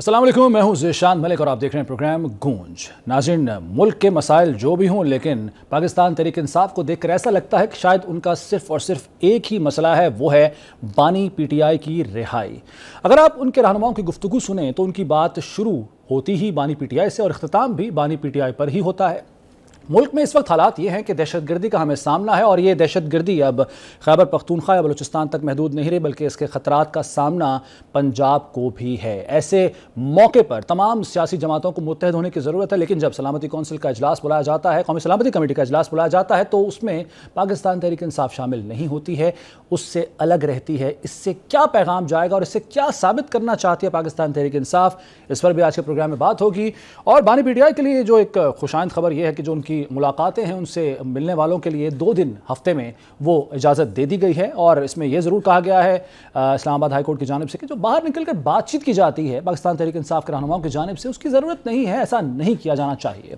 अस्सलाम वालेकुम, मैं हूं ज़ीशान मलिक और आप देख रहे हैं प्रोग्राम गूंज। नाज़रीन, मुल्क के मसाइल जो भी हों, लेकिन पाकिस्तान तहरीक इंसाफ को देखकर ऐसा लगता है कि शायद उनका सिर्फ और सिर्फ एक ही मसला है, वो है बानी पीटीआई की रिहाई। अगर आप उनके रहनुमाओं की गुफ्तगू सुने तो उनकी बात शुरू होती ही बानी पीटीआई से और अख्ताम भी बानी पीटीआई पर ही होता है। मुल्क में इस वक्त हालात ये हैं कि दहशतगर्दी का हमें सामना है और ये दहशतगर्दी अब खैबर पख्तूनख्वा या बलूचिस्तान तक महदूद नहीं रही, बल्कि इसके ख़तरात का सामना पंजाब को भी है। ऐसे मौके पर तमाम सियासी जमातों को मुत्तहद होने की ज़रूरत है, लेकिन जब सलामती कौंसिल का इजलास बुलाया जाता है, कौमी सलामती कमेटी का इजलास बुलाया जाता है, तो उसमें पाकिस्तान तहरीक इंसाफ शामिल नहीं होती है, उससे अलग रहती है। इससे क्या पैगाम जाएगा और इससे क्या साबित करना चाहती है पाकिस्तान तहरीक इंसाफ, इस पर भी आज के प्रोग्राम में बात होगी। और बानी पीटीआई के लिए जो एक खुशाइंद खबर यह है कि जो उनकी मुलाकातें हैं, उनसे मिलने वालों के लिए 2 दिन हफ्ते में वो इजाज़त दे दी गई है। और इसमें यह ज़रूर कहा गया है इस्लामाबाद हाई कोर्ट की जानिब से कि जो बाहर निकलकर बातचीत की जाती है पाकिस्तान तहरीक इंसाफ के रहनुमाओं की जानिब से, उसकी ज़रूरत नहीं है, ऐसा नहीं किया जाना चाहिए।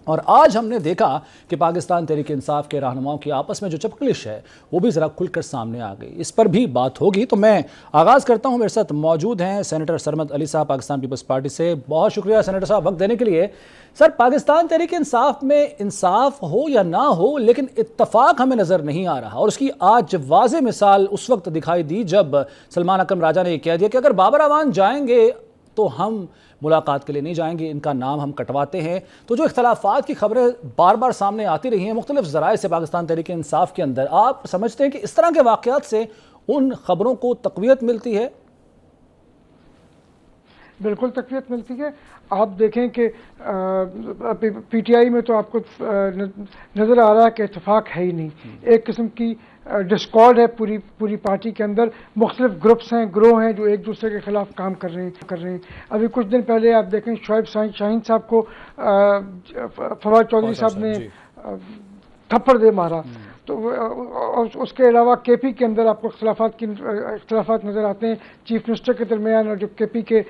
और आज हमने देखा कि पाकिस्तान तहरीक इंसाफ के रहनुमाओं की आपस में जो चपकलिश है वो भी ज़रा खुलकर सामने आ गई। इस पर भी बात होगी। तो मैं आगाज़ करता हूं, मेरे साथ मौजूद हैं सेनेटर सरमद अली साहब पाकिस्तान पीपल्स पार्टी से। बहुत शुक्रिया सेनेटर साहब वक्त देने के लिए। सर, पाकिस्तान तहरीक इंसाफ में इंसाफ हो या ना हो, लेकिन इत्तफाक हमें नज़र नहीं आ रहा। और उसकी आज वाज़ेह मिसाल उस वक्त दिखाई दी जब सलमान अकरम राजा ने यह कह दिया कि अगर बाबर अवान जाएंगे तो हम मुलाकात के लिए नहीं जाएंगे, इनका नाम हम कटवाते हैं। तो जो इख्तलाफात की खबरें बार बार सामने आती रही हैं मुख्तलिफ ज़राए से पाकिस्तान तहरीक इंसाफ के अंदर, आप समझते हैं कि इस तरह के वाक़यात से उन खबरों को तक़वियत मिलती है? बिल्कुल तक़वियत मिलती है। आप देखें कि पीटीआई में तो आपको नज़र आ रहा है कि इत्तेफाक है ही नहीं। एक किस्म की डिस्कॉर्ड है पूरी पार्टी के अंदर। मुख्तलिफ ग्रुप्स हैं, ग्रोह हैं जो एक दूसरे के खिलाफ काम कर रहे हैं। अभी कुछ दिन पहले आप देखें शोएब शाहीन साहब को फवाद चौधरी साहब ने थप्पड़ दे मारा। तो उसके अलावा केपी के अंदर आपको इख्तलाफात नज़र आते हैं चीफ मिनिस्टर के दरमियान और जो केपी के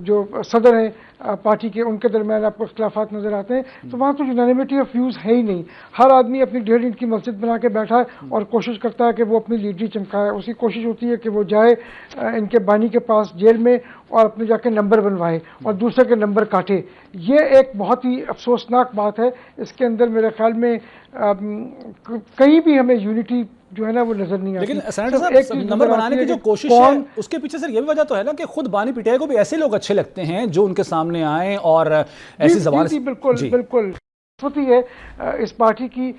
जो सदर हैं पार्टी के, उनके दरमियान आपको इख्तलाफात नज़र आते हैं। तो वहाँ तो यूनानिमिटी ऑफ व्यूज़ है ही नहीं। हर आदमी अपनी 1.5 इंच की मस्जिद बना के बैठा है और कोशिश करता है कि वो अपनी लीडरी चमकाए। उसकी कोशिश होती है कि वो जाए इनके बानी के पास जेल में और अपने जाके नंबर बनवाए और दूसरे के नंबर काटे। ये एक बहुत ही अफसोसनाक बात है। इसके अंदर मेरे ख्याल में कहीं भी हमें यूनिटी जो है ना वो नजर नहीं आती। लेकिन सेनेटर साहब, नंबर बनाने की जो कोशिश है उसके पीछे सर ये भी वजह तो है ना कि खुद बानी पीटीआई को भी ऐसे लोग अच्छे लगते हैं जो उनके सामने आए और ऐसी ज़बान। बिल्कुल होती है इस पार्टी की,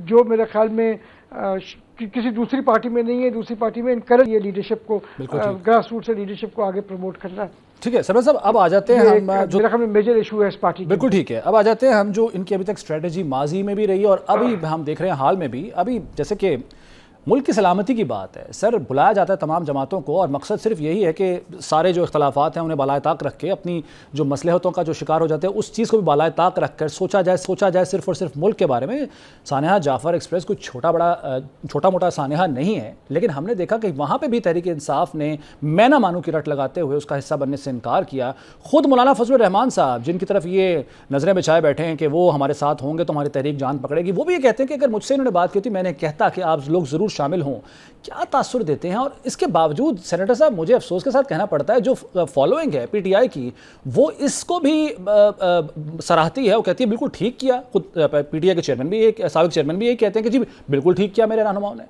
जो मेरे ख्याल में किसी दूसरी पार्टी में नहीं है। दूसरी पार्टी में इनकरेज ये लीडरशिप को, ग्रास रूट से लीडरशिप को आगे प्रमोट करना है। ठीक है सरमद साहब, अब आ जाते हैं हम जो मेरा मेजर इशू है इस पार्टी। बिल्कुल ठीक है, अब आ जाते हैं हम जो इनकी अभी तक स्ट्रेटजी माजी में भी रही और अभी हम देख रहे हैं हाल में भी। अभी जैसे कि मुल्क की सलामती की बात है सर, बुलाया जाता है तमाम जमातों को और मकसद सिर्फ यही है कि सारे जो इख्तलाफात हैं उन्हें बालाए ताक रख के अपनी जो मसलहतों का जो शिकार हो जाते हैं उस चीज़ को भी बालाए ताक रख कर सोचा जाए सिर्फ और सिर्फ मुल्क के बारे में। सानेहा जाफ़र एक्सप्रेस कुछ छोटा मोटा सानेहा नहीं है, लेकिन हमने देखा कि वहाँ पर भी तहरीक इंसाफ ने मैं ना मानू की रट लगाते हुए उसका हिस्सा बनने से इनकार किया। खुद मौलाना फजलुर रहमान साहब, जिनकी तरफ ये नज़रें बिछाए बैठे हैं कि वो हमारे साथ होंगे तो हमारी तहरीक जान पकड़ेगी, वो भी ये कहते हैं कि अगर मुझसे इन्होंने बात की होती मैंने कहता कि आप लोग ज़रूर शामिल हों। क्या तासुर देते हैं। और इसके बावजूद सेनेटर साहब मुझे अफसोस के साथ कहना पड़ता है जो फॉलोइंग है पीटीआई की, वो इसको भी सराहती है। वो कहती है बिल्कुल ठीक किया। खुद पीटीआई के चेयरमैन भी साबिक चेयरमैन भी यही कहते हैं कि जी बिल्कुल ठीक किया मेरे रहनुमाओं ने।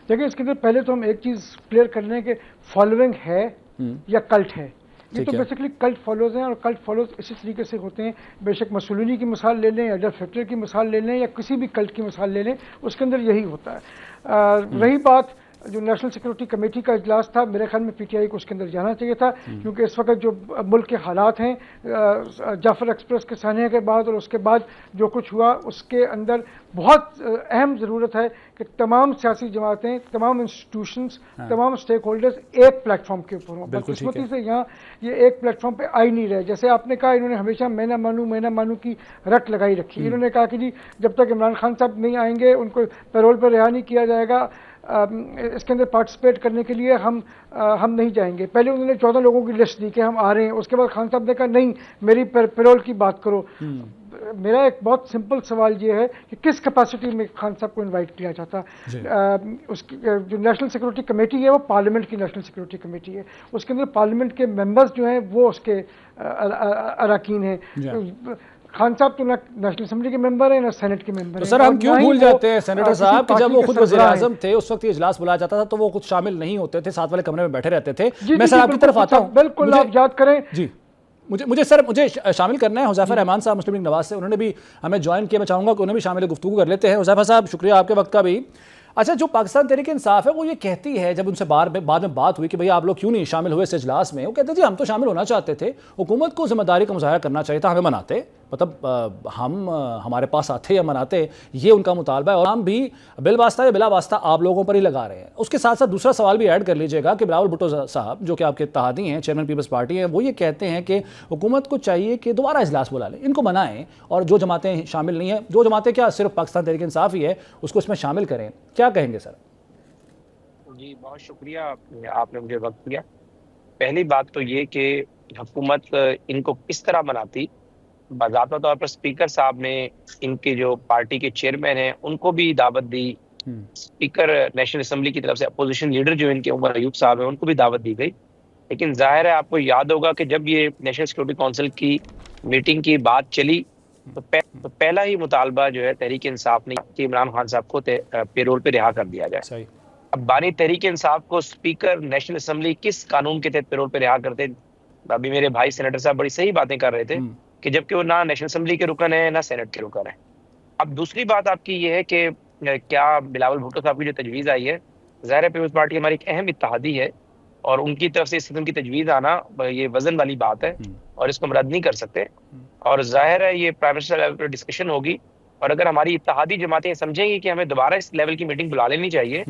देखिए, इसके लिए पहले तो हम एक चीज क्लियर कर लें कि फॉलोइंग है या कल्ट है। ये तो बेसिकली कल्ट फॉलोज हैं और कल्ट फॉलोज इसी तरीके से होते हैं। बेशक मसूलिनी की मिसाल ले लें, एडल्फ हिटलर की मिसाल ले लें या किसी भी कल्ट की मिसाल ले लें, उसके अंदर यही होता है। रही बात जो नेशनल सिक्योरिटी कमेटी का इजलास था, मेरे ख्याल में पीटीआई को उसके अंदर जाना चाहिए था, क्योंकि इस वक्त जो मुल्क के हालात हैं जाफर एक्सप्रेस के सानिया के बाद और उसके बाद जो कुछ हुआ उसके अंदर बहुत अहम ज़रूरत है कि तमाम सियासी जमातें, तमाम इंस्टीट्यूशंस, तमाम स्टेक होल्डर्स एक प्लेटफॉर्म के ऊपर हों। बदकिस्मती से यहाँ ये एक प्लेटफॉर्म पे आ ही नहीं रहे। जैसे आपने कहा, इन्होंने हमेशा मैं ना मानू की रट लगाई रखी। इन्होंने कहा कि जी जब तक इमरान खान साहब नहीं आएंगे उनको पैरोल पर रिहा नहीं किया जाएगा, इसके अंदर पार्टिसिपेट करने के लिए हम नहीं जाएंगे। पहले उन्होंने 14 लोगों की लिस्ट दी कि हम आ रहे हैं। उसके बाद खान साहब ने कहा नहीं, मेरी पेरोल की बात करो। मेरा एक बहुत सिंपल सवाल ये है कि किस कैपेसिटी में खान साहब को इनवाइट किया जाता। उसकी जो नेशनल सिक्योरिटी कमेटी है वो पार्लियामेंट की नेशनल सिक्योरिटी कमेटी है, उसके अंदर पार्लियामेंट के मेंबर्स जो हैं वो उसके अरकान हैं। खान साहब तो ना नेशनल असेंबली के मेंबर हैं ना सेनेट के मेंबर हैं। सर हम क्यों भूल जाते हैं सेनेटर साहब कि जब वो खुद वज़ीर आज़म थे उस वक्त इजलास बुलाया जाता था तो वो खुद शामिल नहीं होते थे, साथ वाले कमरे में बैठे रहते थे। मैं सर आपकी तरफ आता हूँ, बिल्कुल आप याद करें जी। मुझे शामिल करना है हुज़ैफा रहमान साहब मुस्लिम लीग नवाज से, उन्होंने भी हमें ज्वाइन किया। मैं चाहूँगा कि उन्हें भी शामिल गुफ्तगू कर लेते हैं। हुज़ैफा साहब शुक्रिया आपके वक्त का भी। अच्छा, जो पाकिस्तान तहरीक इंसाफ है वो ये कहती है, जब उनसे बाद में बात हुई कि भैया आप लोग क्यों नहीं शामिल हुए इस इजलास में, वो कहते जी हम तो शामिल होना चाहते थे, हुकूमत को जिम्मेदारी का मुजाहरा करना चाहिए था, हमें मनाते, मतलब हम हमारे पास आते या मनाते, ये उनका मुतालबा है और हम भी बिलवास्ता या बिला वास्ता आप लोगों पर ही लगा रहे हैं। उसके साथ साथ दूसरा सवाल भी ऐड कर लीजिएगा कि बिलावल भुट्टो साहब जो कि आपके इत्तेहादी हैं, चेयरमैन पीपल्स पार्टी हैं, वो ये कहते हैं कि हुकूमत को चाहिए कि दोबारा इजलास बुला लें, इनको मनाएं और जो जमातें शामिल नहीं हैं, जो जमातें क्या सिर्फ पाकिस्तान तहरीक इंसाफ ही है, उसको इसमें शामिल करें। क्या कहेंगे सर? जी बहुत शुक्रिया, आपने मुझे वक्त दिया। पहली बात तो ये कि हुकूमत इनको किस तरह मनाती, बाज़ाब्ता तौर पर स्पीकर साहब ने इनके जो पार्टी के चेयरमैन हैं उनको भी दावत दी, स्पीकर नेशनल असेंबली की तरफ से अपोजिशन लीडर जो इनके उमर अयूब साहब हैं उनको भी दावत दी गई। लेकिन जाहिर है आपको याद होगा कि जब ये नेशनल सिक्योरिटी काउंसिल की मीटिंग की बात चली तो पहला ही मुतालबा जो है तहरीक इंसाफ ने कि इमरान खान साहब को पेरोल पे रिहा कर दिया जाए। अब बानी तहरीक इंसाफ को स्पीकर नेशनल असेंबली किस कानून के तहत पेरोल पे रिहा करते? अभी मेरे भाई सेनेटर साहब बड़ी सही बातें कर रहे थे कि जबकि वो ना नेशनल असेंबली के रुकन है ना सेनेट के रुकन है। अब दूसरी बात आपकी ये है कि क्या बिलावल भुट्टो साहब की जो तजवीज़ आई है, ज़ाहिर है पीपल्स पार्टी हमारी एक अहम इत्तेहादी है और उनकी तरफ से इस किस्म की तजवीज़ आना ये वजन वाली बात है और इसको हम रद्द नहीं कर सकते। और जाहिर है ये प्राइम मिनिस्टर लेवल पर डिस्कशन होगी और अगर हमारी इत्तेहादी जमातें समझेंगी कि हमें दोबारा इस लेवल की मीटिंग बुला लेनी चाहिए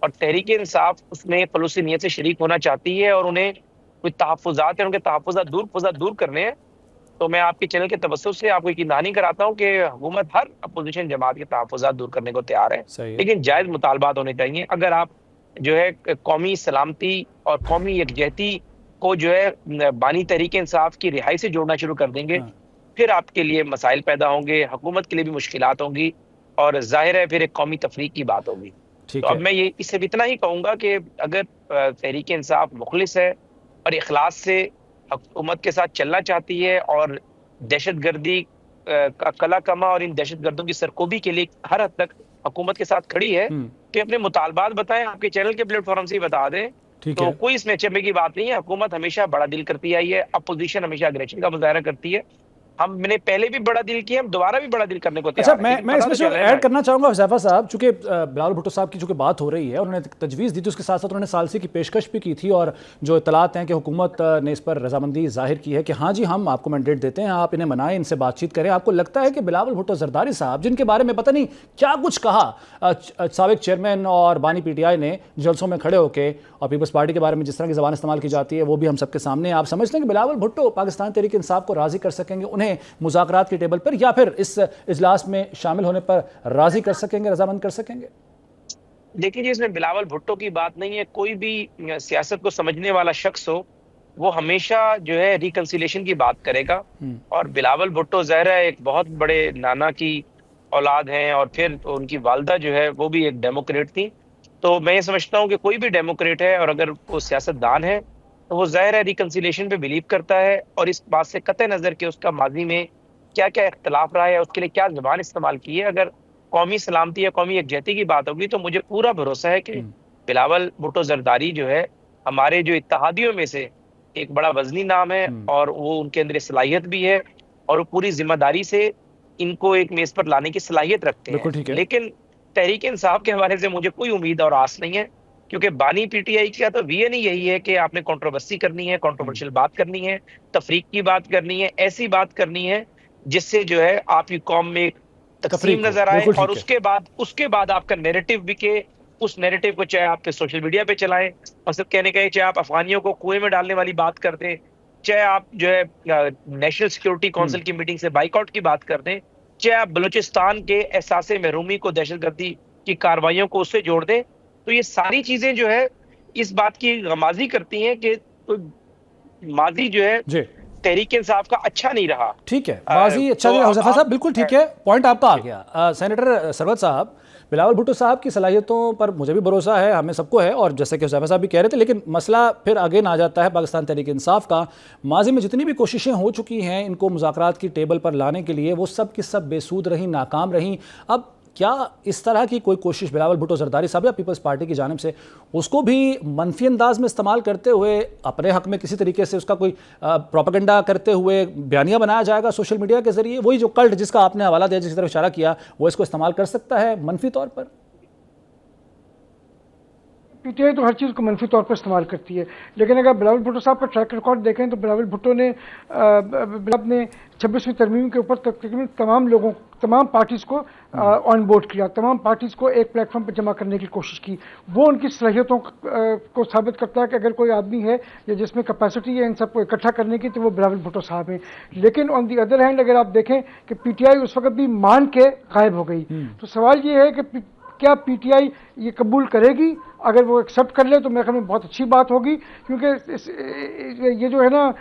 और तहरीक इंसाफ उसमें खलूसी नीयत से शरीक होना चाहती है और उन्हें कोई तहफ़्फ़ुज़ात है, उनके तहफ़्फ़ुज़ात दूर करने हैं, तो मैं आपके चैनल के तवज्जुह से आपको यकीन कराता हूँ कि हुकूमत हर अपोजिशन जमात के तहफ़्फ़ुज़ात दूर करने को तैयार है, लेकिन जायज़ मुतालबात होने चाहिए। अगर आप जो है कौमी सलामती और कौमी यकजहती को जो है बानी तहरीक इंसाफ की रिहाई से जोड़ना शुरू कर देंगे, फिर आपके लिए मसाइल पैदा होंगे, हुकूमत के लिए भी मुश्किलात होंगी और जाहिर है फिर एक कौमी तफरीक की बात होगी। तो अब मैं ये इससे इतना ही कहूँगा कि अगर तहरीक इंसाफ मुखलिस है और इखलास से हुकूमत के साथ चलना चाहती है और दहशतगर्दी का कला कमा और इन दहशतगर्दों की सरकोबी के लिए हर हद तक हुकूमत के साथ खड़ी है, तो अपने मुतालबात बताएं, आपके चैनल के प्लेटफॉर्म से ही बता दें। तो कोई इसमें अचंभे की बात नहीं है। हुकूमत हमेशा बड़ा दिल करती आई है, अपोजिशन हमेशा अग्रेशन का मुजाहरा करती है। हमने पहले भी बड़ा दिल किया, हम दोबारा भी बड़ा दिल करने को तैयार हैं। मैं इसमें ऐड करना चाहूंगा हुज़ैफा साहब, चूंकि बिलावल भुट्टो साहब की चूंकि बात हो रही है, उन्होंने तजवीज़ दी थी, उसके साथ साथ उन्होंने सालसी की पेशकश भी की थी और जो इतलात हैं कि हुकूमत ने इस पर रजामंदी जाहिर की है कि हाँ जी हम आपको मैंडेट देते हैं, आप इन्हें मनाएं, इनसे बातचीत करें। आपको लगता है कि बिलावल भुट्टो जरदारी साहब, जिनके बारे में पता नहीं क्या कुछ कहा साबिक चेयरमैन और बानी PTI ने जलसों में खड़े होकर, और पीपल्स पार्टी के बारे में जिस तरह की ज़बान इस्तेमाल की जाती है वो भी हम सबके सामने, आप समझते हैं कि बिलावल भुट्टो पाकिस्तान तहरीक इंसाफ को राज़ी कर सकेंगे, उन्हें मुज़ाकरात की टेबल पर या फिर इस इजलास में शामिल होने पर राजी कर सकेंगे, रजामंद कर सकेंगे? देखिए जी, इसमें बिलावल भुट्टो की बात नहीं है। कोई भी सियासत को समझने वाला शख्स हो वो हमेशा जो है रिकंसिलेशन की बात करेगा और बिलावल भुट्टो ज़ाहिर है एक बहुत बड़े नाना की औलाद हैं और फिर उनकी वालदा जो है वो भी एक डेमोक्रेट थी। तो मैं ये समझता हूँ कि कोई भी डेमोक्रेट है और अगर वो सियासतदान है तो वो ज़ाहिर है रिकंसिलेशन पे बिलीव करता है और इस बात से कतई नज़र कि उसका माजी में क्या क्या इख्तलाफ रहा है, उसके लिए क्या ज़बान इस्तेमाल की है। अगर कौमी सलामती या कौमी यकजहती की बात होगी तो मुझे पूरा भरोसा है कि बिलावल भुट्टो जरदारी जो है हमारे जो इत्तेहादियों में से एक बड़ा वजनी नाम है और वो उनके अंदर सलाहियत भी है और वो पूरी जिम्मेदारी से इनको एक मेज पर लाने की सलाहियत रखते हैं। लेकिन तहरीक इंसाफ के हवाले से मुझे कोई उम्मीद और आस नहीं है, क्योंकि बानी PTI का तो विजन ही यही है कि आपने कंट्रोवर्सी करनी है, कंट्रोवर्शियल बात करनी है, तफरीक की बात करनी है, ऐसी बात करनी है जिससे जो है आपकी कौम में तकसीम नजर आए और उसके बाद आपका नैरेटिव बिके। उस नैरेटिव को चाहे आप सोशल मीडिया पे चलाएं और सब कहने का, चाहे आप अफगानियों को कुएं में डालने वाली बात कर दें, चाहे आप जो है नेशनल सिक्योरिटी काउंसिल की मीटिंग से बाइकआउट की बात कर दें, चाहे आप बलूचिस्तान के एहसास महरूमी को, दहशतगर्दी की कार्रवाइयों को उससे जोड़ दें, तो ये सारी चीजें जो है इस बात की गमाजी करती हैं कि माजी जो है तहरीक इंसाफ का अच्छा नहीं रहा। ठीक है, माजी अच्छा नहीं रहा हुज़ैफा साहब, बिल्कुल ठीक है, पॉइंट आपका आ गया। सेनेटर सरवत साहब, बिलावल भुट्टो साहब की सलाहियतों पर मुझे भी भरोसा है, हमें सबको है, और जैसे कि हुज़ैफा साहब भी कह रहे थे, लेकिन मसला फिर आगे ना आ जाता है पाकिस्तान तहरीक इंसाफ का। माजी में जितनी भी कोशिशें हो चुकी हैं इनको मुज़ाकरात की टेबल पर लाने के लिए, वो सब की सब बेसूद रहीं, नाकाम रहीं। अब क्या इस तरह की कोई कोशिश बिलावल भुट्टो जरदारी साहब या पीपल्स पार्टी की जानिब से उसको भी मनफी अंदाज में इस्तेमाल करते हुए अपने हक में किसी तरीके से उसका कोई प्रोपेगेंडा करते हुए बयानिया बनाया जाएगा सोशल मीडिया के जरिए? वही जो कल्ट जिसका आपने हवाला दिया, जिसकी तरफ इशारा किया, वो इसको इस्तेमाल कर सकता है मनफी तौर पर? पीटीआई तो हर चीज़ को मनफी तौर पर इस्तेमाल करती है, लेकिन अगर बिलावल भुट्टो साहब का ट्रैक रिकॉर्ड देखें तो बिलावल भुट्टो ने अपने 26वीं तरमीम के ऊपर तकरीबन तमाम पार्टीज़ को ऑन बोर्ड किया, तमाम पार्टीज़ को एक प्लेटफॉर्म पर जमा करने की कोशिश की। वो उनकी सलाहियतों को साबित करता है कि अगर कोई आदमी है या जिसमें कैपेसिटी है इन सबको इकट्ठा करने की, तो वो बिलावल भुट्टो साहब हैं। लेकिन ऑन दी अदर हैंड अगर आप देखें कि पीटीआई उस वक्त भी मान के गायब हो गई, तो सवाल ये है कि क्या पीटीआई ये कबूल करेगी? अगर वो एक्सेप्ट कर ले तो मेरे ख्याल में बहुत अच्छी बात होगी, क्योंकि ये जो है ना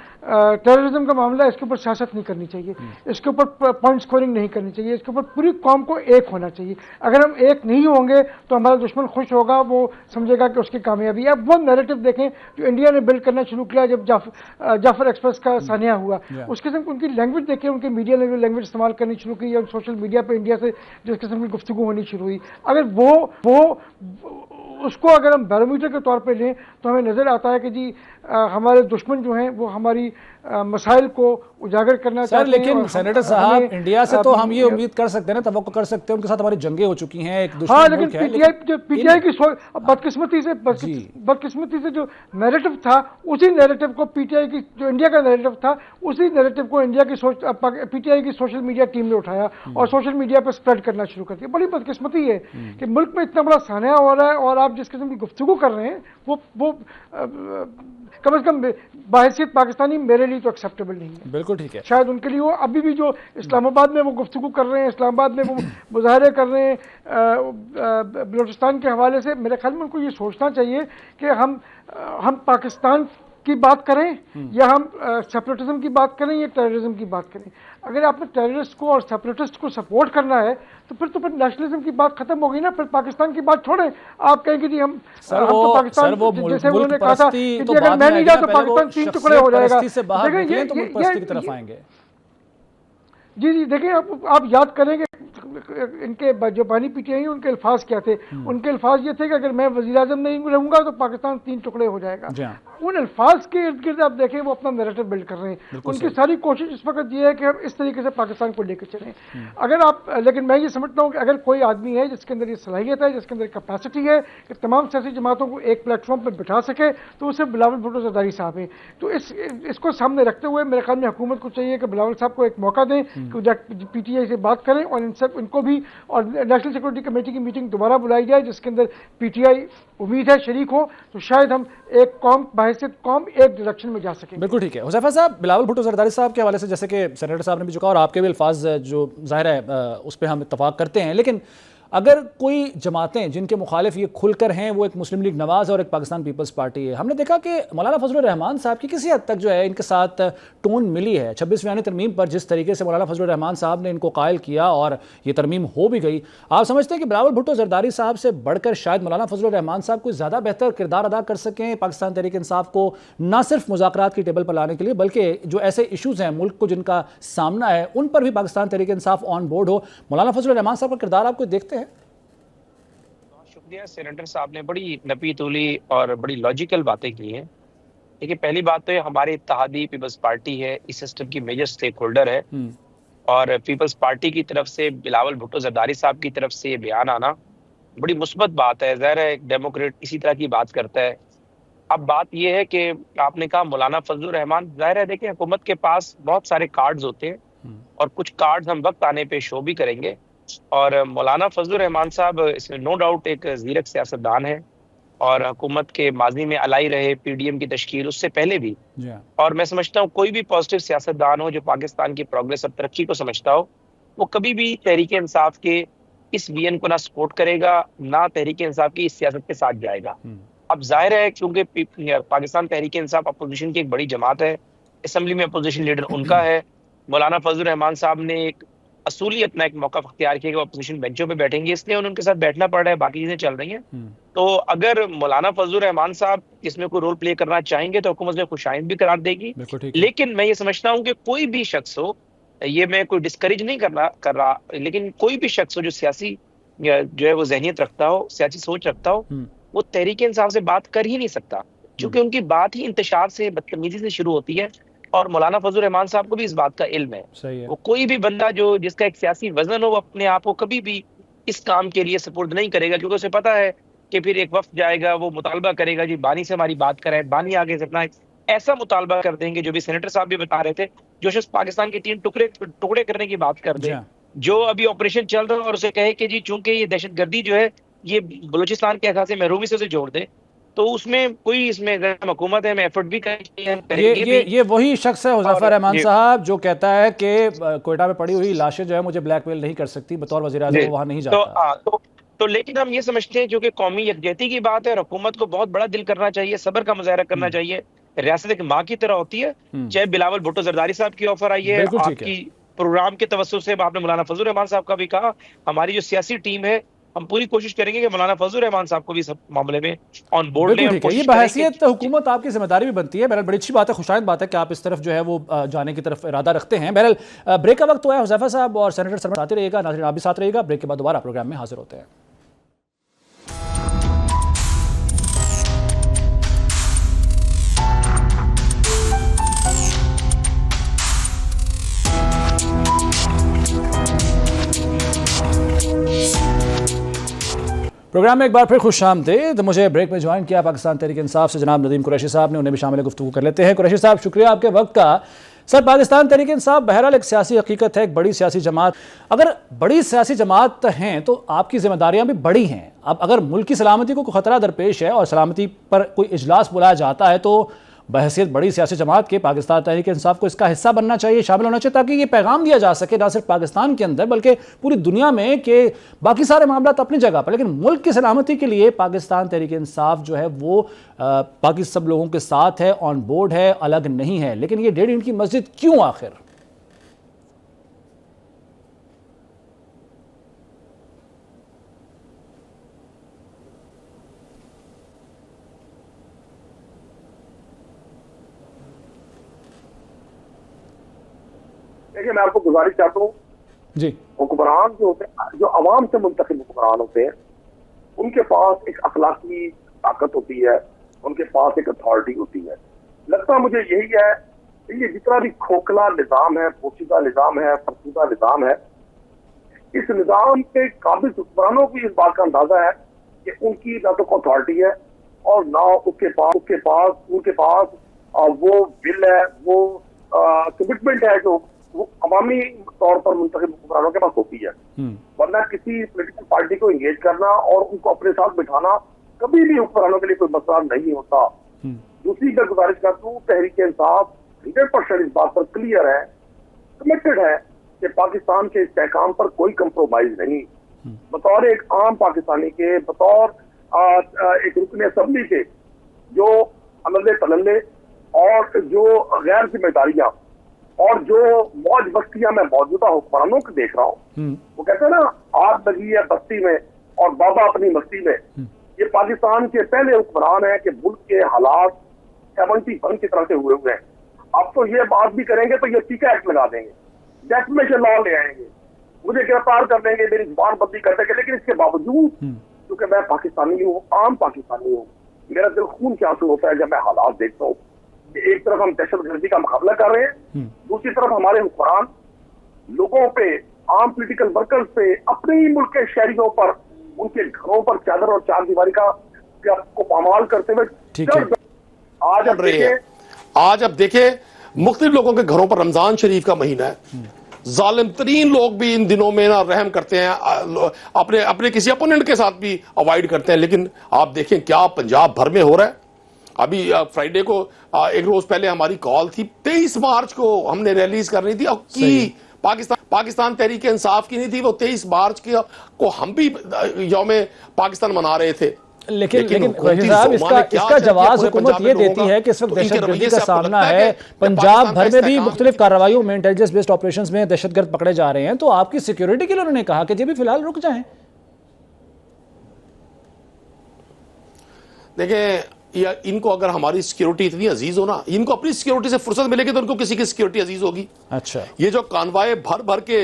टेररिज्म का मामला है, इसके ऊपर सियासत नहीं करनी चाहिए, इसके ऊपर पॉइंट स्कोरिंग नहीं करनी चाहिए, इसके ऊपर पूरी कौम को एक होना चाहिए। अगर हम एक नहीं होंगे तो हमारा दुश्मन खुश होगा, वो समझेगा कि उसकी कामयाबी है। अब वो नैरेटिव देखें जो इंडिया ने बिल्ड करना शुरू किया जब जाफर एक्सप्रेस का सानिया हुआ, उस किस्म की उनकी लैंग्वेज देखें, उनके मीडिया ने जो लैंग्वेज इस्तेमाल करनी शुरू की या सोशल मीडिया पर इंडिया से जिस किस्म की गुफ्तगू होनी शुरू हुई, अगर वो उसको अगर हम बैरोमीटर के तौर पे लें तो हमें नज़र आता है कि जी हमारे दुश्मन जो हैं वो हमारी मसाइल को उजागर करना चाहते हैं। लेकिन सेनेटर साहब, इंडिया से तो हम ये उम्मीद कर सकते हैं ना, तवक्को कर सकते हैं, उनके साथ हमारी जंगें हो चुकी हैं, एक दुश्मन हाँ, लेकिन मुल्क है, पीटीआई की बदकिस्मती से जो नैरेटिव था, उसी नैरेटिव को पीटीआई की जो इंडिया का नैरेटिव था, उसी नैरेटिव को इंडिया की पीटीआई की सोशल मीडिया टीम ने उठाया और सोशल मीडिया पर स्प्रेड करना शुरू कर दिया। बड़ी बदकिस्मती है कि मुल्क में इतना बड़ा सानिया हो रहा है और आप जिस किस्म की गुफ्तगू कर रहे हैं वो कम से कम बाहैसियत पाकिस्तानी मेरे लिए तो एक्सेप्टेबल नहीं है। बिल्कुल ठीक है, शायद उनके लिए वो अभी भी जो इस्लामाबाद में वो गुफ्तगू कर रहे हैं, इस्लामाबाद में वो मुजाहरे कर रहे हैं बलूचिस्तान के हवाले से, मेरे ख्याल में उनको ये सोचना चाहिए कि हम पाकिस्तान की बात करें या हम सेपरेटिज्म की बात करें या टेररिज्म की बात करें। अगर आपने टेररिस्ट को और सेपरेटिस्ट को सपोर्ट करना है तो फिर नेशनलिज्म की बात खत्म होगी ना, फिर पाकिस्तान की बात छोड़ें। आप कहेंगे जी हम तो पाकिस्तान, जैसे उन्होंने कहा था कि अगर मैं नहीं गया तो पाकिस्तान 3 टुकड़े हो जाएगा। जी देखिए, आप याद करेंगे इनके जो बानी पीटीआई हैं उनके अल्फाज क्या थे? उनके अल्फाज ये थे कि अगर मैं वज़ीर आज़म नहीं रहूंगा तो पाकिस्तान 3 टुकड़े हो जाएगा। उन अल्फाज के इर्द गिर्द आप देखें वो अपना नैरेटिव बिल्ड कर रहे हैं। उनकी सारी कोशिश इस वक्त ये है कि हम इस तरीके से पाकिस्तान को लेकर चलें। अगर आप, लेकिन मैं ये समझता हूँ कि अगर कोई आदमी है जिसके अंदर ये सलाहियत है, जिसके अंदर कैपेसिटी है कि तमाम सियासी जमातों को एक प्लेटफॉर्म पर बिठा सके, तो उसे बिलावल भुट्टो जरदारी साहब हैं। तो इसको सामने रखते हुए मेरे ख्याल में हुकूमत को चाहिए कि बिलावल साहब को एक मौका दें कि पीटीआई से बात करें और इनको भी, और नेशनल सिक्योरिटी कमेटी की मीटिंग दोबारा बुलाई जाए जिसके अंदर पीटीआई उम्मीद है शरीक हो, तो शायद हम एक कौम बाहैसियत कौम एक डायरेक्शन में जा सकें। बिल्कुल ठीक है हुज़ैफा साहब, बिलावल भुट्टो जरदारी साहब के हवाले से जैसे कि सेनेटर साहब ने भी चुका और आपके भी अल्फाज जो जाहिर है उस पर हम इत्तफाक करते हैं, लेकिन अगर कोई जमातें जिनके मुखालिफ ये खुलकर हैं वो एक मुस्लिम लीग नवाज़ और एक पाकिस्तान पीपल्स पार्टी है, हमने देखा कि मौलाना फजलुर रहमान साहब की किसी हद तक जो है इनके साथ टोन मिली है 26वीं आईनी तरमीम पर, जिस तरीके से मौलाना फजलुर रहमान साहब ने इनको कायल किया और ये तरमीम हो भी गई। आप समझते हैं कि बिलावल भुट्टो जरदारी साहब से बढ़कर शायद मौलाना फजलुर रहमान साहब कोई ज़्यादा बेहतर किरदार अदा कर सकें पाकिस्तान तहरीक इंसाफ को ना सिर्फ मुज़ाकरात की टेबल पर लाने के लिए, बल्कि जो ऐसे इशूज़ हैं मुल्क को जिनका सामना है उन पर भी पाकिस्तान तहरीक इंसाफ ऑन बोर्ड हो? मौलाना फजलुर रहमान साहब का किरदार आप कोई देखते हैं? शुक्रिया, सेनेटर साहब ने बड़ी नपी तुली और बड़ी लॉजिकल बातें की हैं। देखिए, पहली बात तो ये हमारी इत्तेहादी पीपल्स पार्टी है, इस सिस्टम की मेजर स्टेक होल्डर है और पीपल्स पार्टी की तरफ से बिलावल भुट्टो जरदारी साहब की तरफ से ये बयान आना बड़ी मुस्बत बात है। ज़ाहिर है एक डेमोक्रेट इसी तरह की बात करता है। अब बात ये है कि आपने कहा मौलाना फजलुर रहमान, ज़ाहिर है देखिए हुकूमत के पास बहुत सारे कार्ड्स होते हैं और कुछ कार्ड्स हम वक्त आने पे शो भी करेंगे। और मौलाना फजलुर रहमान साहब इसमें नो डाउट एक ज़ीरक सियासतदान है और हुकूमत के माजी में अलाई रहे, पीडीएम की तश्कील उससे पहले भी। और मैं समझता हूँ कोई भी पॉजिटिव सियासतदान हो जो पाकिस्तान की प्रोग्रेस और तरक्की को समझता हो, वो कभी भी तहरीक इंसाफ के इस विजन को ना सपोर्ट करेगा, ना तहरीक इंसाफ की इस सियासत के साथ जाएगा। अब जाहिर है क्योंकि पाकिस्तान तहरीक इंसाफ अपोजिशन की एक बड़ी जमात है, असेंबली में अपोजिशन लीडर उनका है। मौलाना फजल रहमान साहब ने एक असूली अपना एक मौका अख्तियार किया कि वो अपोजिशन बेंचों पे बैठेंगे, इसलिए उनके साथ बैठना पड़ रहा है, बाकी चीजें चल रही हैं। तो अगर मौलाना फजल रहमान साहब इसमें कोई रोल प्ले करना चाहेंगे तो हुकूमत में खुशाइंद भी करार देगी। लेकिन मैं ये समझता हूँ कि कोई भी शख्स हो, ये मैं कोई डिस्करेज नहीं कर रहा, लेकिन कोई भी शख्स हो जो सियासी जो है वो जहनियत रखता हो, सियासी सोच रखता हो, वो तहरीक इंसाफ से बात कर ही नहीं सकता, क्योंकि उनकी बात ही इंतशार से, बदतमीजी से शुरू होती है। और मौलाना फजल रहमान साहब को भी इस बात का इल्म है। सही है। वो कोई भी बंदा जो जिसका एक सियासी वजन हो, वो अपने आप को कभी भी इस काम के लिए सपोर्ट नहीं करेगा, क्योंकि उसे पता है कि फिर एक वक्त जाएगा, वो मुतालबा करेगा जी बानी से हमारी बात कराए, बानी आगे से अपना ऐसा मुतालबा कर देंगे, जो भी सेनेटर साहब भी बता रहे थे, जो शख्स पाकिस्तान के 3 टुकड़े करने की बात कर दे, जो अभी ऑपरेशन चल रहा है, और उसे कहे कि जी चूंकि ये दहशतगर्दी जो है ये बलूचिस्तान के अखासे महरूमी से उसे जोड़ दे, तो उसमें कोई इसमें हुकूमत है, मैं एफर्ट भी करेंगे। ये वही शख्स है हुज़ैफा रहमान साहब जो कहता है कि कोयटा में पड़ी हुई लाशें जो है मुझे ब्लैकमेल नहीं कर सकती, बतौर वज़ीर-ए-आज़म वहां नहीं जाता। तो लेकिन हम ये समझते हैं, क्योंकि कौमी यकजहती की बात है और हुकूमत को बहुत बड़ा दिल करना चाहिए, सब्र का मुजाहरा करना चाहिए। रियासत एक माँ की तरह होती है, चाहे बिलावल भुट्टो जरदारी साहब की ऑफर आई है, आपकी प्रोग्राम के तवज्जुह से आपने मौलाना फजल रहमान साहब का भी कहा, हमारी जो सियासी टीम है, हम पूरी कोशिश करेंगे कि मौलाना फजल रहमान साहब को भी सब मामले में ऑन बोर्ड लें। ये बहैसियत हुकूमत आपकी जिम्मेदारी भी बनती है। बहरहाल बड़ी अच्छी बात है, खुशाइंद बात है कि आप इस तरफ जो है वो जाने की तरफ इरादा रखते हैं। बहरहाल ब्रेक का वक्त हुआ है, हुज़ैफा साहब और सेनेटर सरवर साथ रहिएगा, नाज़रीन आप भी साथ रहिएगा। ब्रेक के बाद दोबारा प्रोग्राम में हाजिर होते हैं। प्रोग्राम में एक बार फिर खुशामदीद। मुझे ब्रेक में ज्वाइन किया पाकिस्तान तहरीक इंसाफ से जनाब नदीम कुरैशी साहब ने, उन्हें भी शामिल गुफ्तगू कर लेते हैं। कुरैशी साहब शुक्रिया आपके वक्त का। सर, पाकिस्तान तहरीक इंसाफ बहरहाल एक सियासी हकीकत है, एक बड़ी सियासी जमात। अगर बड़ी सियासी जमात हैं तो आपकी जिम्मेदारियां भी बड़ी हैं। अब अगर मुल्क की सलामती को खतरा दरपेश है और सलामती पर कोई इजलास बुलाया जाता है तो बहैसियत बड़ी सियासी जमात के पाकिस्तान तहरीक इंसाफ को इसका हिस्सा बनना चाहिए, शामिल होना चाहिए, ताकि ये पैगाम दिया जा सके ना सिर्फ पाकिस्तान के अंदर बल्कि पूरी दुनिया में कि बाकी सारे मामला तो अपनी जगह पर, लेकिन मुल्क की सलामती के लिए पाकिस्तान तहरीक इंसाफ जो है वो बाकी सब लोगों के साथ है, ऑन बोर्ड है, अलग नहीं है। लेकिन ये 1.5 ईंट की मस्जिद क्यों आखिर? देखिए, मैं आपको गुजारिश चाहता हूँ जी, हुक्मरान जो होते हैं, जो अवाम से मुंतखब हुक्मरान होते हैं, उनके पास एक अखलाकी ताकत होती है, उनके पास एक अथॉरिटी होती है। लगता मुझे यही है कि ये जितना भी खोखला निजाम है, पोशीदा निजाम है, फरसूदा निजाम है, इस निजाम के काबिज हुक्मरानों को इस बात का अंदाजा है कि उनकी ना तो अथॉरिटी है और ना उनके पास वो बिल है, वो कमिटमेंट है जो वो अवामी तौर पर मुंतखब हुक्मरानों के पास होती है। वरना किसी पोलिटिकल पार्टी को इंगेज करना और उनको अपने साथ बिठाना कभी भी हुक्मरानों के लिए कोई मसला नहीं होता। दूसरी मैं गुजारिश करता हूँ, तहरीक इंसाफ 100% इस बात पर क्लियर है, कमिटेड है कि पाकिस्तान के इस्तेहकाम पर कोई कंप्रोमाइज नहीं। बतौर एक आम पाकिस्तानी के, बतौर एक रुकन असेंबली के, जो अमले तलल्ले और जो गैर जिम्मेदारियां और जो मौज बस्तियां मैं मौजूदा हुक्मरानों को देख रहा हूँ, वो कहते हैं ना, आग लगी है बस्ती में और बाबा अपनी मस्ती में। ये पाकिस्तान के पहले हुक्मरान है कि मुल्क के हालात 71 की तरह से हुए हैं। अब तो ये बात भी करेंगे तो ये टीका एक्ट लगा देंगे, डेफमेशन लॉ ले आएंगे, मुझे गिरफ्तार कर देंगे, मेरी जुबान बंदी कर देंगे। लेकिन इसके बावजूद क्योंकि मैं पाकिस्तानी हूँ, आम पाकिस्तानी हूँ, मेरा दिल खून के आंसू होता है जब मैं हालात देखता हूँ। एक तरफ हम दहशतगर्दी का मुकाबला कर रहे हैं, दूसरी तरफ हमारे हुक्मरान लोगों पे, आम पॉलिटिकल वर्कर्स पे, अपने ही मुल्क के शहरियों पर, उनके घरों पर चादर और चार दीवारी का को पामाल करते हुए आज अब देखें मुख्तलिफ लोगों के घरों पर रमजान शरीफ का महीना है, जालिम तरीन लोग भी इन दिनों में ना रहम करते हैं, अपने अपने किसी अपोनेंट के साथ भी अवॉइड करते हैं। लेकिन आप देखें क्या पंजाब भर में हो रहा है। अभी फ्राइडे को एक रोज पहले हमारी कॉल थी, 23 मार्च को हमने रिलीज करनी थी और की पाकिस्तान तहरीक इंसाफ की नहीं थी, वो 23 मार्च को हम भी यौम पाकिस्तान मना रहे थे। लेकिन वजीर साहब इसका जवाब हुकूमत ये देती है कि इस वक्त दहशतगर्दी का सामना है, पंजाब भर में भी मुख्तलिफ कार्रवाइयों में, इंटेलिजेंस बेस्ड ऑपरेशंस में दहशतगर्द पकड़े जा रहे हैं, तो आपकी सिक्योरिटी के लिए उन्होंने कहा कि जी भी फिलहाल रुक जाएं। देखिए, इनको अगर हमारी सिक्योरिटी इतनी अजीज हो ना, इनको अपनी सिक्योरिटी से फुर्सत मिलेगी तो उनको किसी की सिक्योरिटी अजीज होगी। अच्छा, ये जो कानवाए भर भर के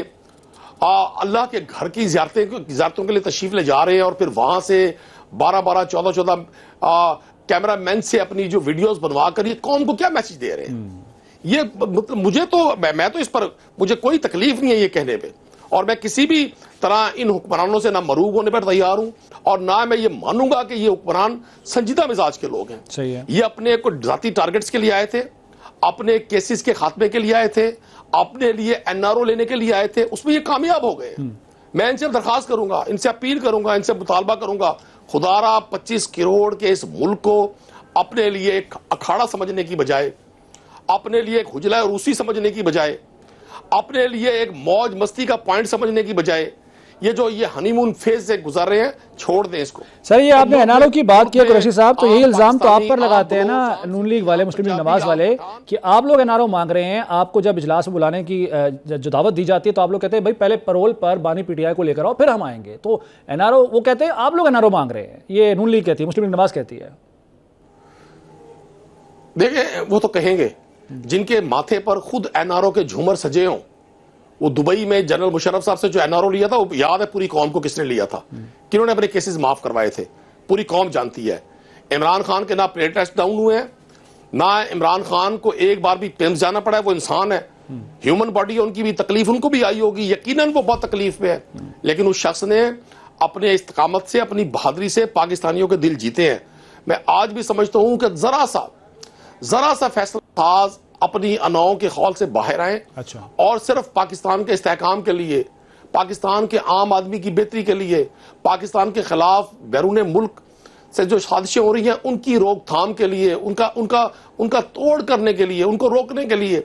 अल्लाह के घर की ज़ियारतों के लिए तशरीफ ले जा रहे हैं और फिर वहां से 12-12, 14-14 कैमरा मैन से अपनी जो वीडियोस बनवा कर ये कौम को क्या मैसेज दे रहे हैं? ये मतलब मुझे तो मैं तो इस पर मुझे कोई तकलीफ नहीं है ये कहने पे, और मैं किसी भी तरह इन हुक्मरानों से ना मरूब होने पर तैयार हूं और ना मैं ये मानूंगा कि ये हुक्मरान संजीदा मिजाज के लोग हैं। सही है। ये अपने को जाती टारगेट्स के लिए आए थे, अपने केसेस के खात्मे के लिए आए थे, अपने लिए एनआरओ लेने के लिए आए थे, उसमें ये कामयाब हो गए। मैं इनसे दरखास्त करूंगा, इनसे अपील करूंगा, इनसे मुतालबा करूंगा, खुदारा 25 करोड़ के इस मुल्क को अपने लिए एक अखाड़ा समझने की बजाय, अपने लिए एक हुजला रूसी समझने की बजाय, अपने लिए एक मौज मस्ती का पॉइंट समझने की बजाय ये हनीमून फेज से गुजर रहे हैं, छोड़ दें इसको। सर, ये आपने एनआरओ की बात की कुरैशी साहब, तो यही इल्जाम तो आप पर लगाते हैं ना नून लीग वाले, मुस्लिम लीग नवाज वाले, कि आप लोग एनआरओ मांग रहे हैं। आपको जब इजलास में बुलाने की जो दावत दी जाती है तो आप लोग कहते हैं भाई पहले पैरोल पर बानी पीटीआई को लेकर आओ फिर हम आएंगे। तो एनआरओ, वो कहते हैं आप लोग एनआरओ मांग रहे हैं, ये नून लीग कहती है, मुस्लिम लीग नवाज कहती है। देखिए, वो तो कहेंगे जिनके माथे पर खुद एनआरओ के झूमर सजे हों। वो दुबई में जनरल मुशर्रफ साहब से जो एनआरओ लिया था, वो याद है पूरी कौम को किसने लिया था, किन्होंने अपने केसेस माफ करवाए थे, पूरी कौम जानती है। इमरान खान के ना प्लेट टेस्ट डाउन हुए हैं, ना इमरान खान को एक बार भी पेम्स जाना पड़ा है। वो इंसान है, ह्यूमन बॉडी है, उनकी भी तकलीफ उनको भी आई होगी, यकीनन वो बहुत तकलीफ में है, लेकिन उस शख्स ने अपने इस्तिकामत से, अपनी बहादुरी से पाकिस्तानियों के दिल जीते हैं। मैं आज भी समझता हूं कि जरा सा फैसला अपनी अनाओं के खौल से बाहर आए। अच्छा। और सिर्फ पाकिस्तान के इस्तेहकाम के लिए, पाकिस्तान के आम आदमी की बेहतरी के लिए, पाकिस्तान के खिलाफ बैरून मुल्क से जो साजिशें हो रही हैं उनकी रोकथाम के लिए, उनका तोड़ करने के लिए, उनको रोकने के लिए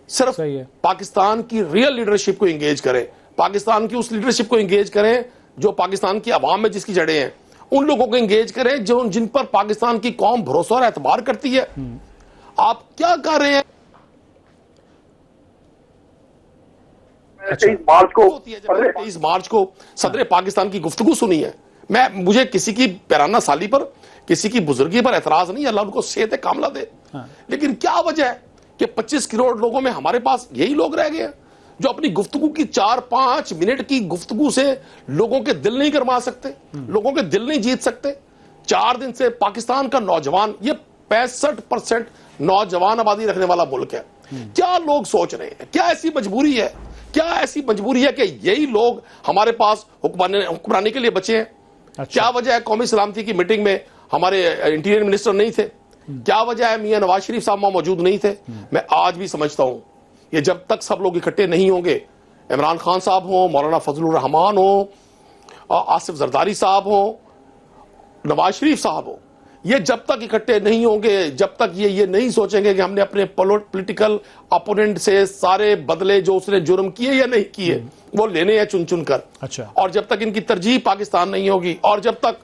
सिर्फ पाकिस्तान की रियल लीडरशिप को एंगेज करें, पाकिस्तान की उस लीडरशिप को एंगेज करें जो पाकिस्तान की आवाम में जिसकी जड़ें हैं, उन लोगों को एंगेज करें जिन पर पाकिस्तान की कौम भरोसा और एतबार करती है। आप क्या कर रहे हैं? 23 मार्च को सदर पाकिस्तान की गुफ्तगू सुनी है। मुझे किसी की पैराना साली पर, किसी की बुजुर्गी पर एतराज नहीं, अल्लाह उनको सेहत कामला दे। लेकिन क्या वजह है कि 25 करोड़ लोगों में हमारे पास यही लोग रह गए हैं जो अपनी गुफ्तगू की 4-5 मिनट की गुफ्तगू से लोगों के दिल नहीं गरमा सकते, लोगों के दिल नहीं जीत सकते। 4 दिन से पाकिस्तान का नौजवान, ये 65% नौजवान आबादी रखने वाला मुल्क है। क्या लोग सोच रहे हैं? क्या ऐसी मजबूरी है, कि यही लोग हमारे पास हुक्मरानी के लिए बचे हैं? अच्छा। क्या वजह है कौमी सलामती की मीटिंग में हमारे इंटीरियर मिनिस्टर नहीं थे? क्या वजह है मियां नवाज शरीफ साहब मौजूद नहीं थे? मैं आज भी समझता हूं ये जब तक सब लोग इकट्ठे नहीं होंगे, इमरान खान साहब हो, मौलाना फजलुर रहमान हो, आसिफ जरदारी साहब हो, नवाज शरीफ साहब हो, ये जब तक इकट्ठे नहीं होंगे, जब तक ये नहीं सोचेंगे कि हमने अपने पॉलिटिकल अपोनेंट से सारे बदले जो उसने जुर्म किए या नहीं किए वो लेने हैं चुन चुन कर। अच्छा। और जब तक इनकी तरजीह पाकिस्तान नहीं होगी और जब तक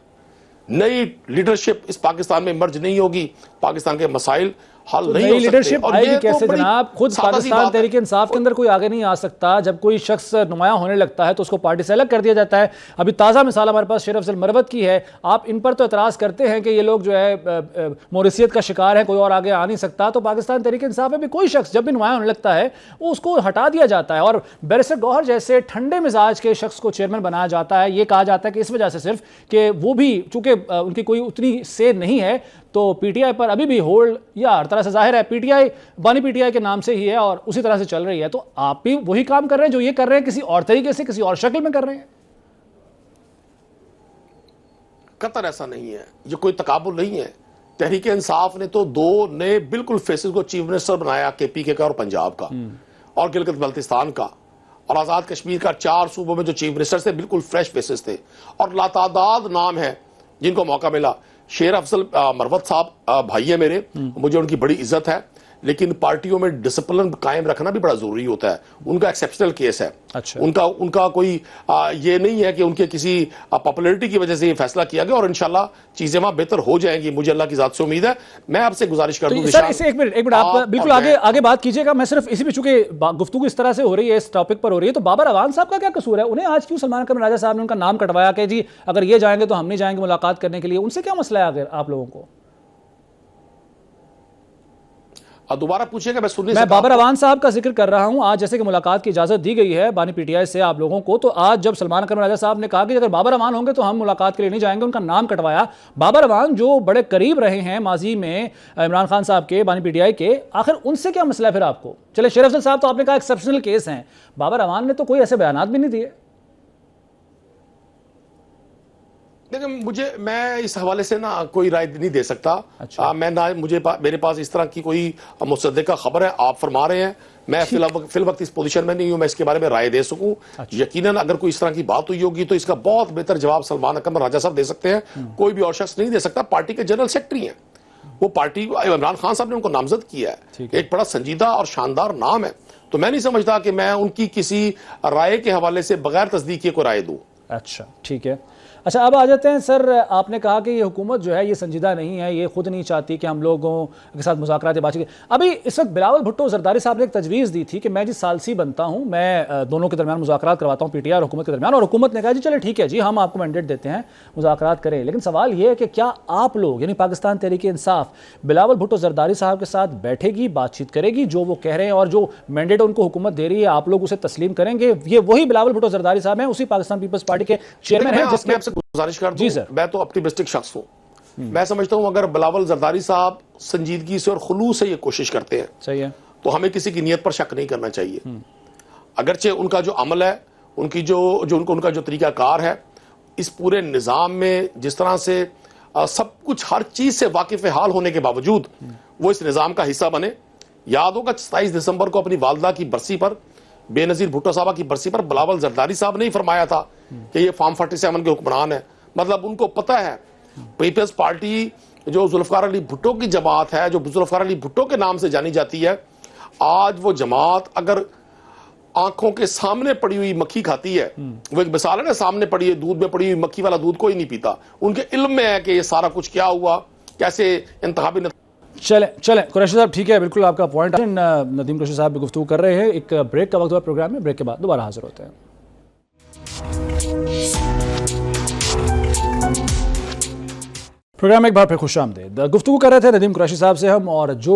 नई लीडरशिप इस पाकिस्तान में मर्ज नहीं होगी, पाकिस्तान के मसाइल हल नहीं हो सकते। लीडरशिप आएगी कैसे जनाब? खुद पाकिस्तान तहरीक इंसाफ के अंदर कोई आगे नहीं आ सकता। जब कोई शख्स नुमाया होने लगता है तो उसको पार्टी से अलग कर दिया जाता है। अभी ताज़ा मिसाल हमारे पास शेर अफजल मरवत की है। आप इन पर तो एतराज़ करते हैं कि ये लोग जो है मोरिसियत का शिकार है, कोई और आगे आ नहीं सकता। तो पाकिस्तान तहरीक इंसाफ में भी कोई शख्स जब भी नुमाया होने लगता है वो उसको हटा दिया जाता है और बैरिस्टर गौहर जैसे ठंडे मिजाज के शख्स को चेयरमैन बनाया जाता है। ये कहा जाता है कि इस वजह से सिर्फ कि वो भी चूंकि उनकी कोई उतनी से नहीं है तो पीटीआई पर अभी भी होल्ड, या हर तरह से जाहिर है पीटीआई बानी पीटीआई के नाम से ही है और उसी तरह से चल रही है। तो आप भी वही काम कर रहे हैं जो ये कर रहे हैं, किसी और तरीके से, किसी और शक्ल में कर रहे हैं। कतर ऐसा नहीं है, ये कोई तकाबुल नहीं है। तहरीक इंसाफ ने तो 2 नए बिल्कुल फेसेस को चीफ मिनिस्टर बनाया, केपीके का और पंजाब का और गिलगित बल्तिस्तान का और आजाद कश्मीर का। 4 सूबों में जो चीफ मिनिस्टर थे बिल्कुल फ्रेश फेसेस थे और लातादाद नाम है जिनको मौका मिला। शेर अफजल मरवत साहब भाई है मेरे, मुझे उनकी बड़ी इज्जत है, लेकिन पार्टियों में डिसिप्लिन कायम रखना भी बड़ा जरूरी होता है। उनका एक्सेप्शनल केस है। अच्छा। उनका कोई ये नहीं है कि उनके किसी पॉपुलैरिटी की वजह से ये फैसला किया गया, और इंशाल्लाह चीजें वहां बेहतर हो जाएंगी, मुझे अल्लाह की जात से उम्मीद है। मैं आपसे गुजारिश कर दूं सर, इसे एक मिनट आप बिल्कुल आगे बात कीजिएगा। मैं सिर्फ इसी पे, चूंकि गुफ्तगू इस तरह से हो रही है, इस टॉपिक पर हो रही है, तो बाबर अवान साहब का क्या कसूर है? उन्हें आज क्यों सलमान अकबर राजा साहब ने उनका नाम कटवाया कि जी अगर ये जाएंगे तो हम नहीं जाएंगे मुलाकात करने के लिए? उनसे क्या मसला है अगर आप लोगों को? दोबारा पूछिएगा, मैं बाबर अवान साहब का जिक्र कर रहा हूं। आज जैसे कि मुलाकात की इजाजत दी गई है बानी पीटीआई से आप लोगों को, तो आज जब सलमान अकबर राजा साहब ने कहा कि अगर बाबर अवान होंगे तो हम मुलाकात के लिए नहीं जाएंगे, उनका नाम कटवाया। बाबर अवान जो बड़े करीब रहे हैं माजी में इमरान खान साहब के, बानी पीटीआई के, आखिर उनसे क्या मसला है फिर आपको? चले, शेर अफजल साहब तो आपने कहा एक्सेप्शनल केस हैं, बाबर अवान ने तो कोई ऐसे बयान भी नहीं दिए। देखिए, मैं इस हवाले से ना कोई राय नहीं दे सकता। अच्छा। मेरे पास इस तरह की कोई मुसद्दिका खबर है, आप फरमा रहे हैं, मैं फिल वक्त इस पोजीशन में नहीं हूं मैं इसके बारे में राय दे सकूं। अच्छा। यकीनन अगर कोई इस तरह की बात हुई होगी तो इसका बहुत बेहतर जवाब सलमान अकबर राजा साहब दे सकते हैं, कोई भी और शख्स नहीं दे सकता। पार्टी के जनरल सेक्रेटरी हैं वो, पार्टी इमरान खान साहब ने उनको नामजद किया है, एक बड़ा संजीदा और शानदार नाम है, तो मैं नहीं समझता कि मैं उनकी किसी राय के हवाले से बगैर तस्दीक को राय दूं। अच्छा, ठीक है। अच्छा, अब आ जाते हैं सर, आपने कहा कि ये हुकूमत जो है ये संजीदा नहीं है, ये खुद नहीं चाहती कि हम लोगों के साथ मुज़ाकरात बातचीत। अभी इस वक्त बिलावल भुट्टो जरदारी साहब ने एक तजवीज़ दी थी कि मैं जी सालसी बनता हूँ, मैं दोनों के दरमियान मुज़ाकरात करवाता हूँ, पीटीआई और हुकूमत के दरमियान, और हुकूमत ने कहा जी चले ठीक है जी, हम आपको मैंडेट देते हैं, मुज़ाकरात करें। लेकिन सवाल ये है कि क्या आप लोग यानी पाकिस्तान तहरीक इंसाफ बिलावल भुट्टो जरदारी साहब के साथ बैठेगी, बातचीत करेगी, जो वो कह रहे हैं और जो मैंडेट उनको हुकूमत दे रही है आप लोग उसे तस्लीम करेंगे? ये वही बिलावल भुट्टो जरदारी साहब हैं, उसी पाकिस्तान पीपल्स पार्टी के चेयरमैन हैं, जिसने आपसे गुजारिश कर दूं, मैं तो ऑप्टिमिस्टिक शख्स हूं। मैं समझता हूं अगर बिलावल जरदारी साहब संजीदगी से और खुलूस से ये कोशिश करते हैं, सही है, तो हमें किसी की नीयत पर शक नहीं करना चाहिए। अगरचे उनका जो अमल है, उनकी उनका जो तरीकाकार है, इस पूरे निज़ाम में जिस तरह से सब कुछ हर चीज से वाकिफ हाल होने के बावजूद वो इस निज़ाम का हिस्सा बने। याद होगा 27 दिसंबर को अपनी वालदा की बरसी पर, बेनजीर भुट्टो साहबा की बरसी पर, बिलावल जरदारी साहब ने ही फरमाया था कि ये फार्म 47 के हुक्मरान है। मतलब उनको पता है पीपल्स पार्टी जो जुल्फकार अली भुट्टो की जमात है, जो जुल्फकार अली भुट्टो के नाम से जानी जाती है, आज वो जमात अगर आंखों के सामने पड़ी हुई मक्खी खाती है, वो एक मिसाल है ना, सामने पड़ी है दूध में पड़ी हुई मक्खी वाला दूध कोई नहीं पीता। उनके इल्म में है कि ये सारा कुछ क्या हुआ, कैसे इंतखाबी। चलें कुरैशी साहब, ठीक है, बिल्कुल आपका पॉइंट। नदीम कुरैशी साहब भी गुफ्तगू कर रहे हैं। एक ब्रेक का वक्त हुआ प्रोग्राम में, ब्रेक के बाद दोबारा हाजिर होते हैं। प्रोग्राम एक बार फिर खुशामदीद। गुफ्तगू कर रहे थे नदीम कुरैशी साहब से हम, और जो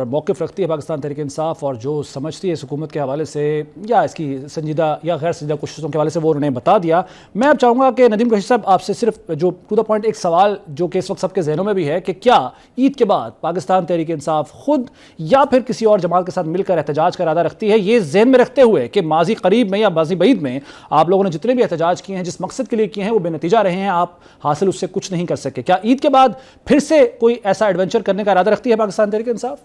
मौक़िफ़ रखती है पाकिस्तान तहरीक इंसाफ और जो समझती है इस हुकूमत के हवाले से या इसकी संजीदा या गैर संजीदा कोशिशों के हवाले से, वो उन्होंने बता दिया। मैं अब चाहूँगा कि नदीम कुरैशी साहब आपसे सिर्फ जो टू द पॉइंट एक सवाल जो कि इस वक्त सबके जहनों में भी है कि क्या ईद के बाद पाकिस्तान तहरीक इंसाफ खुद या फिर किसी और जमात के साथ मिलकर एहतजाज का इरादा रखती है, ये जहन में रखते हुए कि माजी करीब में या माजी बईद में आप लोगों ने जितने भी एहतजाज किए हैं, जिस मकसद के लिए किए हैं, वो बेनतीजा रहे हैं, आप हासिल उससे कुछ नहीं कर सके। क्या ईद के बाद फिर से कोई ऐसा एडवेंचर करने का इरादा रखती है पाकिस्तान तहरीक इंसाफ?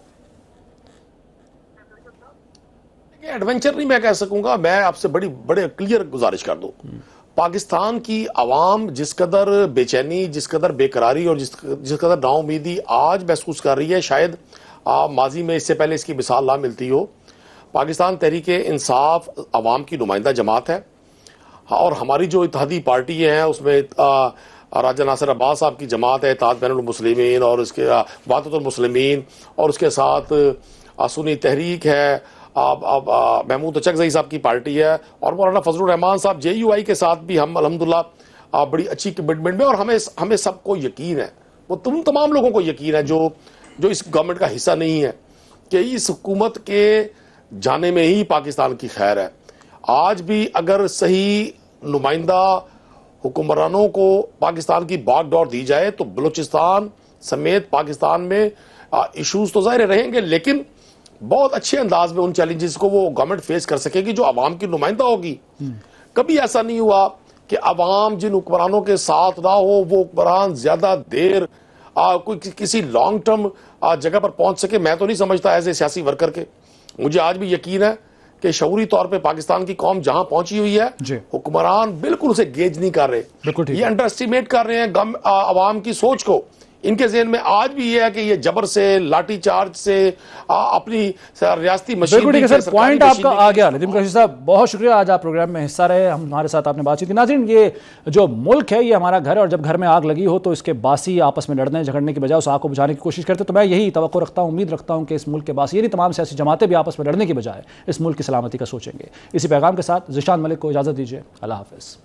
एडवेंचर नहीं मैं कह सकूंगा, मैं आपसे बड़े क्लियर गुजारिश कर दूं। पाकिस्तान की आवाम जिस कदर बेचैनी, जिस कदर बेकरारी और जिस कदर नाउमीदी आज महसूस कर रही है, शायद माजी में इससे पहले इसकी मिसाल ना मिलती हो। पाकिस्तान तहरीक इंसाफ आवाम की नुमाइंदा जमात है, और हमारी जो इत्तेहादी पार्टी है उसमें राजा नासिर अब्बास साहब की जमात है, इत्तेहाद बैनुल मुस्लिमीन, और उसके वाहदतुल मुस्लिमीन, और उसके साथ सुन्नी तहरीक है, महमूद चकजई साहब की पार्टी है, और मौलाना फजलुर रहमान साहब JUI के साथ भी हम अल्हम्दुलिल्लाह बड़ी अच्छी कमिटमेंट में, और हमें सबको यकीन है, वो तमाम लोगों को यकीन है जो इस गवर्नमेंट का हिस्सा नहीं है, कि इस हुकूमत के जाने में ही पाकिस्तान की खैर है। आज भी अगर सही नुमाइंदा हुक्मरानों को पाकिस्तान की बागडोर दी जाए तो बलूचिस्तान समेत पाकिस्तान में इश्यूज तो जाहिर रहेंगे, लेकिन बहुत अच्छे अंदाज में उन चैलेंजेस को वो गवर्नमेंट फेस कर सकेगी जो आवाम की नुमाइंदा होगी। कभी ऐसा नहीं हुआ कि आवाम जिन हुक्मरानों के साथ ना हो, वो हुक्मरान ज्यादा देर कोई किसी लॉन्ग टर्म जगह पर पहुंच सके। मैं तो नहीं समझता एज ए सियासी वर्कर के, मुझे आज भी यकीन है कि शऊरी तौर पे पाकिस्तान की कौम जहां पहुंची हुई है, हुक्मरान बिल्कुल उसे गेज नहीं कर रहे, ये अंडर एस्टिमेट कर रहे हैं आवाम की सोच को, इनके जहन में आज भी ये है कि ये जबर से, लाठी चार्ज से अपनी रियासती मशीन। बिल्कुल ठीक है सर, पॉइंट आपका आ गया। नदीम कुरैशी साहब बहुत शुक्रिया, आज आप प्रोग्राम में हिस्सा रहे, हमारे साथ आपने बातचीत की। नाज़रीन, ये जो मुल्क है ये हमारा घर है, और जब घर में आग लगी हो तो इसके बासी आपस में लड़ने झगड़ने की बजाय उस आग को बुझाने की कोशिश करते। तो मैं यही तवक्को रखता हूँ, उम्मीद रखता हूँ कि इस मुल्क के बासी यानी तमाम सियासी जमातें भी आपस में लड़ने की बजाय इस मुल्क की सलामती का सोचेंगे। इसी पैगाम के साथ ज़ीशान मलिक को इजाज़त दीजिए। अल्लाह हाफ़िज़।